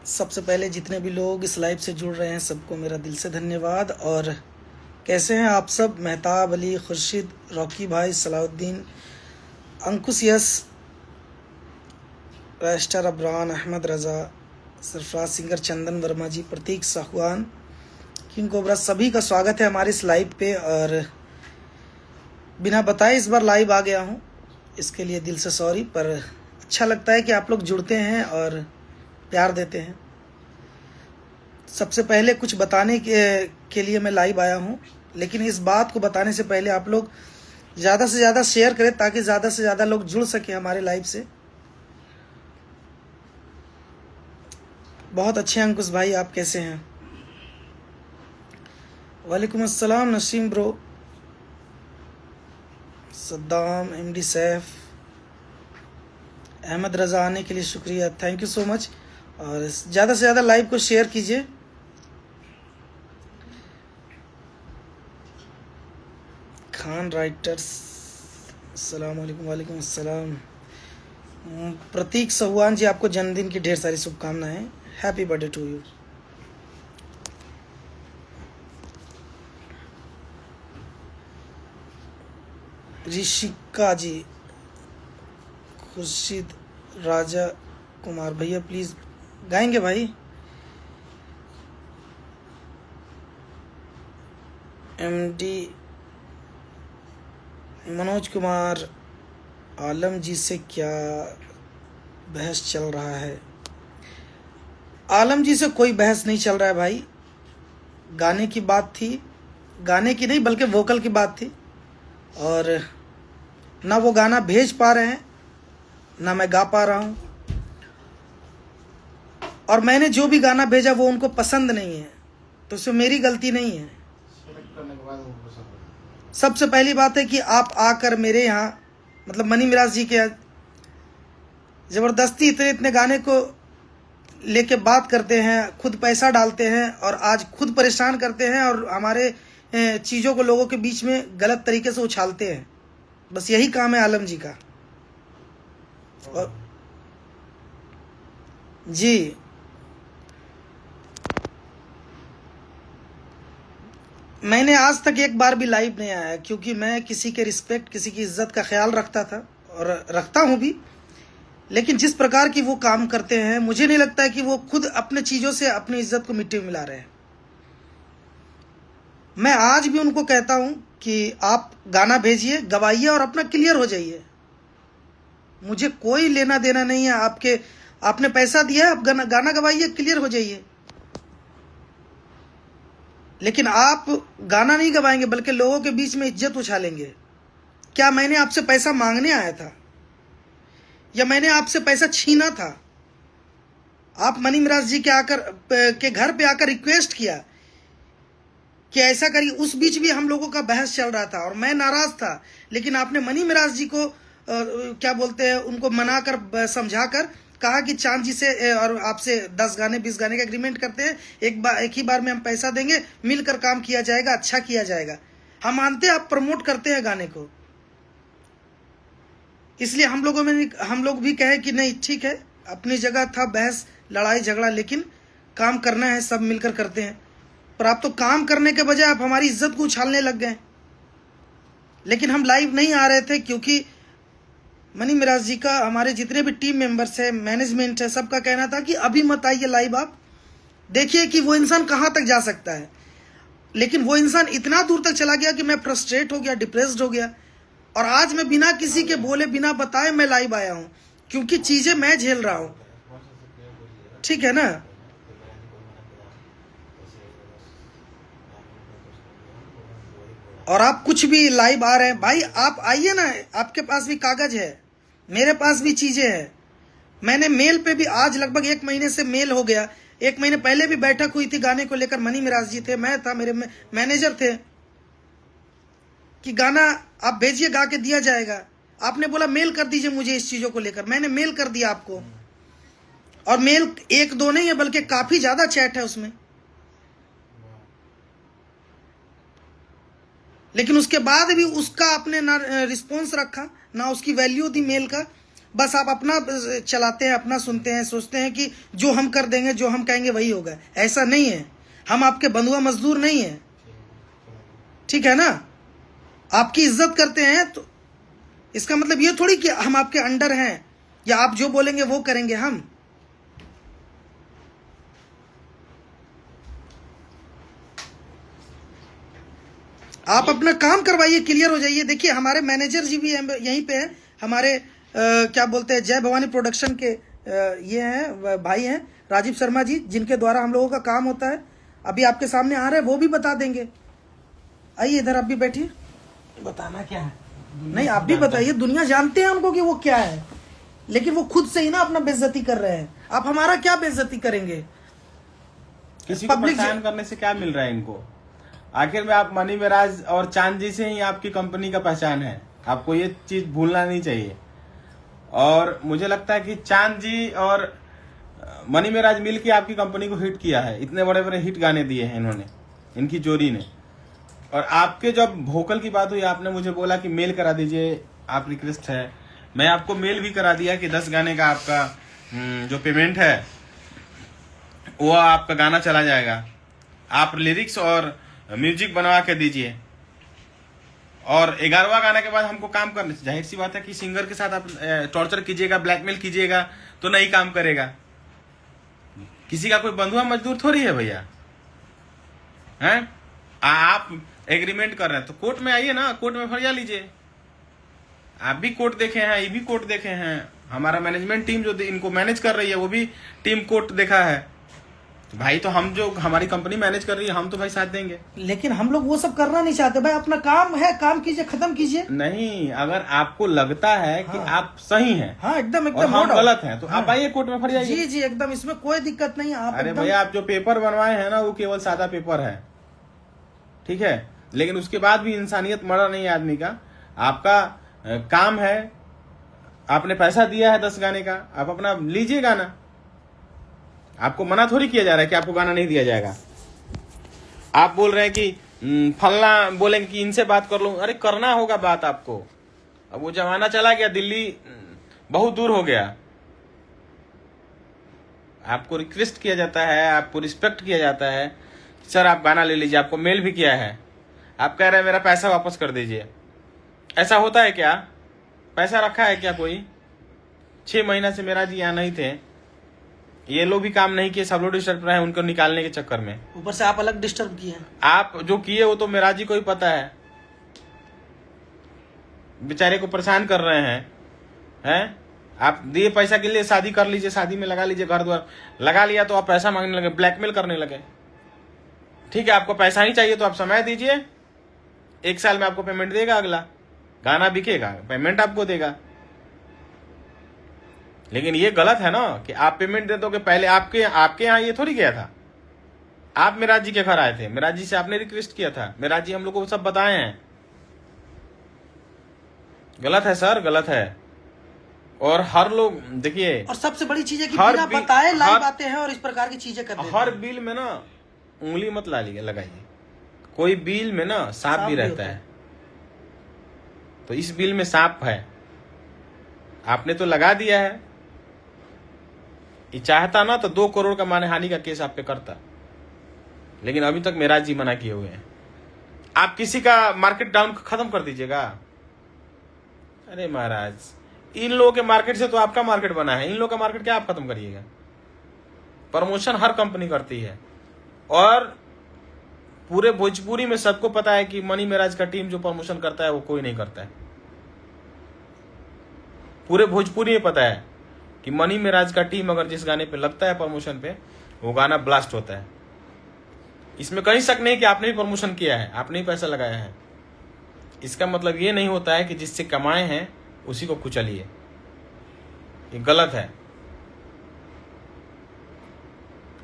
सबसे पहले जितने भी लोग इस लाइव से जुड़ रहे हैं सबको मेरा दिल से धन्यवाद। और कैसे हैं आप सब? मेहताब अली, खुर्शीद, रॉकी भाई, सलाउद्दीन, अंकुश, यस, रास्टर, अबरान, अहमद रज़ा, सरफराज सिंगर, चंदन वर्मा जी, प्रतीक साहवान, किंग कोबरा, सभी का स्वागत है हमारे इस लाइव पे। और बिना बताए इस बार लाइव आ गया हूँ, इसके लिए दिल से सॉरी, पर अच्छा लगता है कि आप लोग जुड़ते हैं और प्यार देते हैं। सबसे पहले कुछ बताने के लिए मैं लाइव आया हूँ, लेकिन इस बात को बताने से पहले आप लोग ज़्यादा से ज़्यादा शेयर करें ताकि ज़्यादा से ज़्यादा लोग जुड़ सकें हमारे लाइव से। बहुत अच्छे अंकुश भाई, आप कैसे हैं? वालेकुम अस्सलाम नसीम ब्रो, सद्दाम, एमडी सैफ, अहमद रज़ा, आने के लिए शुक्रिया, थैंक यू सो मच। और ज़्यादा से ज़्यादा लाइव को शेयर कीजिए। खान राइटर्स, अस्सलाम वालेकुम। वालेकुम अस्सलाम। प्रतीक साहवान जी, आपको जन्मदिन की ढेर सारी शुभकामनाएं, happy birthday to you. Rishika ji, Khurshid, Raja Kumar भैया प्लीज़ गाएंगे भाई। एमडी मनोज कुमार, आलम जी से क्या बहस चल रहा है? आलम जी से कोई बहस नहीं चल रहा है भाई, गाने की बात थी, गाने की नहीं बल्कि वोकल की बात थी। और ना वो गाना भेज पा रहे हैं ना मैं गा पा रहा हूँ, और मैंने जो भी गाना भेजा वो उनको पसंद नहीं है, तो उसमें मेरी गलती नहीं है। सबसे पहली बात है कि आप आकर मेरे यहाँ, मतलब मनी मिराज जी के ज़बरदस्ती इतने इतने गाने को लेके बात करते हैं, खुद पैसा डालते हैं और आज खुद परेशान करते हैं और हमारे चीज़ों को लोगों के बीच में गलत तरीके से उछालते हैं। बस यही काम है आलम जी का। और जी, मैंने आज तक एक बार भी लाइव नहीं आया, क्योंकि मैं किसी के रिस्पेक्ट, किसी की इज्जत का ख्याल रखता था और रखता हूँ भी। लेकिन जिस प्रकार की वो काम करते हैं, मुझे नहीं लगता है कि वो खुद अपने चीज़ों से अपनी इज्जत को मिट्टी में मिला रहे हैं। मैं आज भी उनको कहता हूँ कि आप गाना भेजिए, गवाइए और अपना क्लियर हो जाइए। मुझे कोई लेना देना नहीं है आपके, आपने पैसा दिया है, आप गाना गवाइए, क्लियर हो जाइए। लेकिन आप गाना नहीं गवाएंगे बल्कि लोगों के बीच में इज्जत उछालेंगे। क्या मैंने आपसे पैसा मांगने आया था या मैंने आपसे पैसा छीना था? आप मनी मिराज जी के घर पे आकर रिक्वेस्ट किया कि ऐसा करिए। उस बीच भी हम लोगों का बहस चल रहा था और मैं नाराज था, लेकिन आपने मनी मिराज जी को क्या बोलते हैं, उनको मनाकर समझाकर कहा कि चांद जी से और आपसे 10 गाने 20 गाने का एग्रीमेंट करते हैं, एक ही बार में हम पैसा देंगे, मिलकर काम किया जाएगा, अच्छा किया जाएगा। हम मानते हैं आप प्रमोट करते हैं गाने को, इसलिए हम लोग भी कहे कि नहीं ठीक है, अपनी जगह था बहस, लड़ाई झगड़ा, लेकिन काम करना है, सब मिलकर करते हैं। पर आप तो काम करने के बजाय आप हमारी इज्जत को उछालने लग गए। लेकिन हम लाइव नहीं आ रहे थे क्योंकि मनी मिराज जी का, हमारे जितने भी टीम मेंबर्स है, मैनेजमेंट है, सबका कहना था कि अभी मत आइए लाइव, आप देखिए कि वो इंसान कहाँ तक जा सकता है। लेकिन वो इंसान इतना दूर तक चला गया कि मैं फ्रस्ट्रेट हो गया, डिप्रेस्ड हो गया, और आज मैं बिना किसी के बोले, बिना बताए मैं लाइव आया हूँ, क्योंकि चीजें मैं झेल रहा हूँ। ठीक है ना? और आप कुछ भी लाइव आ रहे हैं भाई, आप आइए ना, आपके पास भी कागज है, मेरे पास भी चीजें हैं। मैंने मेल पे भी, आज लगभग 1 महीने से मेल हो गया, 1 महीने पहले भी बैठक हुई थी गाने को लेकर, मनी मिराज जी थे, मैं था, मेरे मैनेजर थे, कि गाना आप भेजिए, गा के दिया जाएगा। आपने बोला मेल कर दीजिए मुझे इस चीजों को लेकर, मैंने मेल कर दिया आपको, और मेल 1-2 नहीं है बल्कि काफी ज्यादा चैट है उसमें। लेकिन उसके बाद भी उसका आपने ना रिस्पॉन्स रखा, ना उसकी वैल्यू दी मेल का। बस आप अपना चलाते हैं, अपना सुनते हैं, सोचते हैं कि जो हम कर देंगे, जो हम कहेंगे वही होगा। ऐसा नहीं है, हम आपके बंधुआ मजदूर नहीं है, ठीक है ना। आपकी इज्जत करते हैं तो इसका मतलब ये थोड़ी कि हम आपके अंडर हैं या आप जो बोलेंगे वो करेंगे हम। आप अपना काम करवाइए, क्लियर हो जाइए। देखिए हमारे मैनेजर जी भी यहीं पे हैं, हमारे क्या बोलते हैं जय भवानी प्रोडक्शन के ये हैं भाई हैं राजीव शर्मा जी, जिनके द्वारा हम लोगों का काम होता है। अभी आपके सामने आ रहे हैं, वो भी बता देंगे। आइए इधर, आप भी बैठिए। बताना क्या है? नहीं, आप भी बताइए। दुनिया जानते हैं हमको कि वो क्या है, लेकिन वो खुद से ही ना अपना बेइज्जती कर रहे हैं। आप हमारा क्या बेइज्जती करेंगे? किसी को परेशान करने से क्या मिल रहा है इनको? आखिर में आप मनी मेराज और चांद जी से ही आपकी कंपनी का पहचान है, आपको ये चीज भूलना नहीं चाहिए। और मुझे लगता है कि चांद जी और मनी मेराज मिल के आपकी कंपनी को हिट किया है। इतने बड़े बड़े हिट गाने दिए हैं इन्होंने, इनकी जोड़ी ने। और आपके जब वोकल की बात हुई, आपने मुझे बोला कि मेल करा दीजिए, आप रिक्वेस्ट है। मैं आपको मेल भी करा दिया कि 10 गाने का आपका जो पेमेंट है वो आपका गाना चला जाएगा। आप लिरिक्स और म्यूजिक बनवा के दीजिए। और 11वां गाने के बाद हमको काम करने से, जाहिर सी बात है कि सिंगर के साथ आप टॉर्चर कीजिएगा, ब्लैकमेल कीजिएगा तो नहीं काम करेगा। किसी का कोई बंधुआ मजदूर थोड़ी है भैया, हैं? आप एग्रीमेंट कर रहे हैं तो कोर्ट में आइए ना, कोर्ट में फरिया लीजिए। आप भी कोर्ट देखे हैं, ये भी कोर्ट देखे हैं। हमारा मैनेजमेंट टीम जो इनको मैनेज कर रही है वो भी टीम कोर्ट देखा है। तो भाई तो हम जो हमारी कंपनी मैनेज कर रही है, हम तो भाई साथ देंगे। लेकिन हम लोग वो सब करना नहीं चाहते भाई। अपना काम है, काम कीजिए, खत्म कीजिए। नहीं, अगर आपको लगता है कि आप सही हैं, हाँ एकदम और हम गलत हैं, तो आप आइए कोर्ट में फरियाइए। जी जी एकदम, इसमें कोई दिक्कत नहीं है। आप अरे भैया, आप जो पेपर बनवाए हैं ना वो केवल सादा पेपर है, ठीक है। लेकिन उसके बाद भी इंसानियत मरा नहीं आदमी का। आपका काम है, आपने पैसा दिया है 10 गाने का, आप अपना लीजिए गाना। आपको मना थोड़ी किया जा रहा है कि आपको गाना नहीं दिया जाएगा। आप बोल रहे हैं कि फलना बोलेंगे कि इनसे बात कर लूं। अरे करना होगा बात आपको। अब वो जमाना चला गया, दिल्ली बहुत दूर हो गया। आपको रिक्वेस्ट किया जाता है, आपको रिस्पेक्ट किया जाता है, सर आप गाना ले लीजिए। आपको मेल भी किया है, आप कह रहे हैं मेरा पैसा वापस कर दीजिए। ऐसा होता है क्या? पैसा रखा है क्या कोई? 6 महीना से मेरा जी यहाँ नहीं थे, ये लोग भी काम नहीं किए, सब लोग डिस्टर्ब रहे उनको निकालने के चक्कर में। ऊपर से आप अलग डिस्टर्ब किए। आप जो किए वो तो मेरा जी को ही पता है। बेचारे को परेशान कर रहे हैं। आप दिए पैसा के लिए शादी कर लीजिए, शादी में लगा लीजिए, घर द्वार लगा लिया तो आप पैसा मांगने लगे, ब्लैकमेल करने लगे। ठीक है, आपको पैसा ही चाहिए तो आप समय दीजिए, 1 साल में आपको पेमेंट देगा, अगला गाना बिकेगा, पेमेंट आपको देगा। लेकिन ये गलत है ना कि आप पेमेंट दे दोगे। पहले आपके यहाँ ये थोड़ी गया था। आप मेराज जी के घर आए थे, मेराज जी से आपने रिक्वेस्ट किया था, मेराज जी हम लोग को सब बताए हैं। गलत है सर, गलत है। और हर लोग देखिए, और सबसे बड़ी चीज है कि बिना बताए लाइव आते हैं और इस प्रकार की चीजें करते हैं। हर बिल में ना उंगली मत लगाइए। कोई बिल में ना सांप भी रहता है, तो इस बिल में सांप है, आपने तो लगा दिया है। ये चाहता ना तो 2 करोड़ का मानहानि का केस आप पे करता, लेकिन अभी तक मेराज जी मना किए हुए हैं। आप किसी का मार्केट डाउन खत्म कर दीजिएगा। अरे महाराज, इन लोगों के मार्केट से तो आपका मार्केट बना है, इन लोगों का मार्केट क्या आप खत्म करिएगा? प्रमोशन हर कंपनी करती है, और पूरे भोजपुरी में सबको पता है कि मनी मेराज का टीम जो प्रमोशन करता है वो कोई नहीं करता है। पूरे भोजपुरी में पता है कि मनी मेराज का टीम अगर जिस गाने पे लगता है प्रमोशन पे, वो गाना ब्लास्ट होता है। इसमें कहीं शक नहीं कि आपने भी प्रमोशन किया है, आपने ही पैसा लगाया है। इसका मतलब ये नहीं होता है कि जिससे कमाए हैं उसी को कुचलिए, ये गलत है।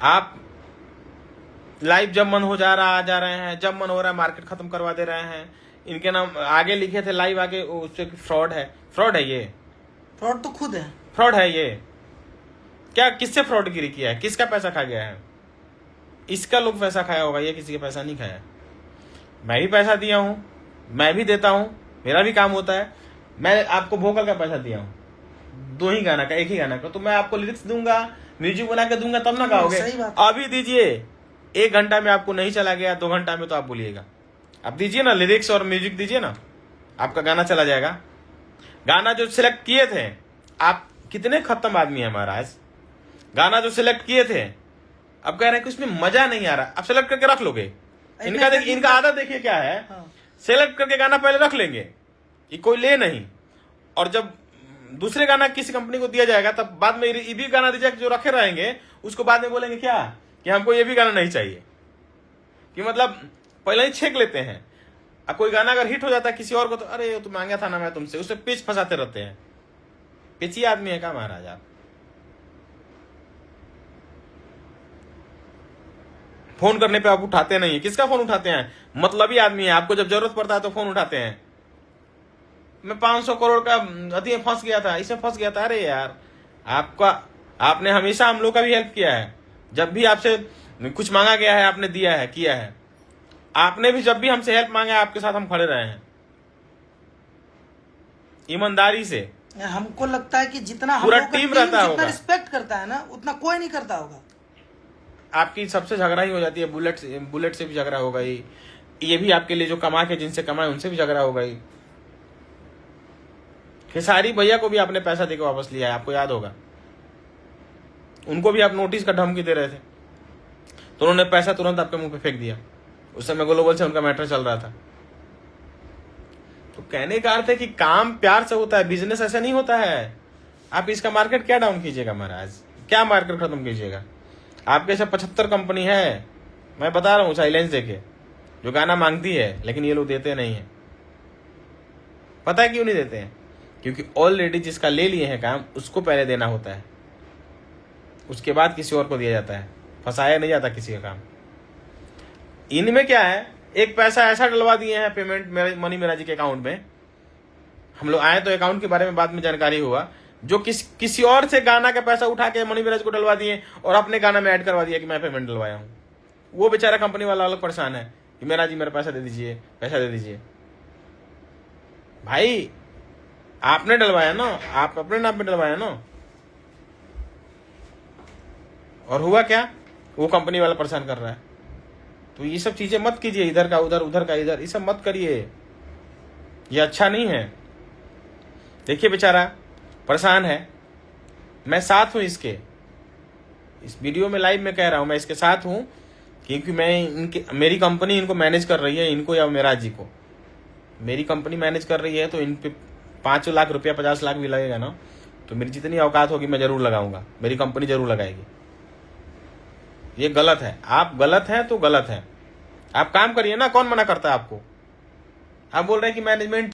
आप लाइव जब मन हो जा रहा आ जा रहे हैं, जब मन हो रहा है मार्केट खत्म करवा दे रहे हैं। इनके नाम आगे लिखे थे लाइव आगे, उससे फ्रॉड है। फ्रॉड है ये, फ्रॉड तो खुद है, फ्रॉड है ये। क्या किससे फ्रॉडगिरी किया है? किसका पैसा खा गया है? इसका लोग पैसा खाया होगा, ये किसी का पैसा नहीं खाया। मैं भी पैसा दिया हूं, मैं भी देता हूं, मेरा भी काम होता है। मैं आपको वोकल का पैसा दिया हूं, दो ही गाना का, एक ही गाना का, तो मैं आपको लिरिक्स दूंगा, म्यूजिक बना के दूंगा, तब ना गाओगे। सही बात। अभी दीजिए, 1 घंटा में आपको नहीं चला गया, 2 घंटा में तो आप बोलिएगा। आप दीजिए ना लिरिक्स और म्यूजिक दीजिए ना, आपका गाना चला जाएगा। गाना जो सिलेक्ट किए थे, आप कितने खत्म आदमी है महाराज, गाना जो सिलेक्ट किए थे अब कह रहे हैं कि उसमें मजा नहीं आ रहा, आप सिलेक्ट करके रख लोगे। इनका देखिए, इनका आदत देखिए क्या है, सिलेक्ट करके गाना पहले रख लेंगे कि कोई ले नहीं, और जब दूसरे गाना किसी कंपनी को दिया जाएगा तब बाद में ये भी गाना दीजिएगा जो रखे रहेंगे, उसको बाद में बोलेंगे क्या कि हमको ये भी गाना नहीं चाहिए, कि मतलब पहले ही छेक लेते हैं। अब कोई गाना अगर हिट हो जाता है किसी और को तो अरे तो मांगा था ना मैं तुमसे, उससे पिच फंसाते रहते हैं। पिची आदमी है क्या महाराज आप? फोन करने पे आप उठाते नहीं है, किसका फोन उठाते हैं? मतलबी आदमी है, आपको जब जरूरत पड़ता है तो फोन उठाते हैं। मैं 500 करोड़ का अति फंस गया था, इसमें फंस गया था। अरे यार, आपने हमेशा हम लोग का भी हेल्प किया है, जब भी आपसे कुछ मांगा गया है आपने दिया है, किया है। आपने भी जब भी हमसे हेल्प मांगा है, आपके साथ हम खड़े रहे हैं ईमानदारी से। हमको लगता है कि जितना पूरा टीम रहता होगा, जितना रिस्पेक्ट करता है ना, उतना कोई नहीं करता होगा। आपकी सबसे झगड़ा ही हो जाती है, बुलेट से भी झगड़ा होगा ही, ये भी आपके लिए जो कमा के जिनसे कमाए उनसे भी झगड़ा होगा ही। खेसारी भैया को भी आपने पैसा देकर वापस लिया है, आपको याद होगा। उनको भी आप नोटिस का धमकी दे रहे थे तो उन्होंने पैसा तुरंत आपके मुंह पे फेंक दिया। उस समय ग्लोबल से उनका मैटर चल रहा था। तो कहने का अर्थ है कि काम प्यार से होता है, बिजनेस ऐसा नहीं होता है। आप इसका मार्केट क्या डाउन कीजिएगा महाराज, क्या मार्केट खत्म कीजिएगा? आपके सब 75 कंपनी है, मैं बता रहा हूँ साइलेंस देके, जो गाना मांगती है, लेकिन ये लोग देते नहीं है। पता है क्यों नहीं देते हैं? क्योंकि ऑलरेडी जिसका ले लिए हैं काम, उसको पहले देना होता है, उसके बाद किसी और को दिया जाता है, फंसाया नहीं जाता किसी का काम। इनमें क्या है, एक पैसा ऐसा डलवा दिए हैं पेमेंट मनी मेरा जी के अकाउंट में। हम लोग आए तो अकाउंट के बारे में बाद में जानकारी हुआ, जो किसी और से गाना का पैसा उठा के मनी मेराज को डलवा दिए और अपने गाना में ऐड करवा दिया कि मैं पेमेंट डलवाया हूँ। वो बेचारा कंपनी वाला अलग परेशान है कि मेरा जी मेरा पैसा दे दीजिए, पैसा दे दीजिए। भाई आपने डलवाया ना, आप अपने नाम पे डलवाया ना, और हुआ क्या, वो कंपनी वाला परेशान कर रहा है। तो ये सब चीजें मत कीजिए, इधर का उधर, उधर का इधर, ये सब मत करिए, ये अच्छा नहीं है। देखिए बेचारा परेशान है, मैं साथ हूं इसके, इस वीडियो में लाइव में कह रहा हूं, मैं इसके साथ हूं, क्योंकि मेरी कंपनी इनको मैनेज कर रही है, इनको या मेराज जी को। मेरी कंपनी मैनेज कर रही है तो इन पे 5 लाख रुपया 50 लाख भी लगेगा ना, तो मेरी जितनी औकात होगी मैं जरूर लगाऊंगा, मेरी कंपनी जरूर लगाएगी। ये गलत है, आप गलत हैं तो गलत है। आप काम करिए ना, कौन मना करता है आपको? आप बोल रहे हैं कि मैनेजमेंट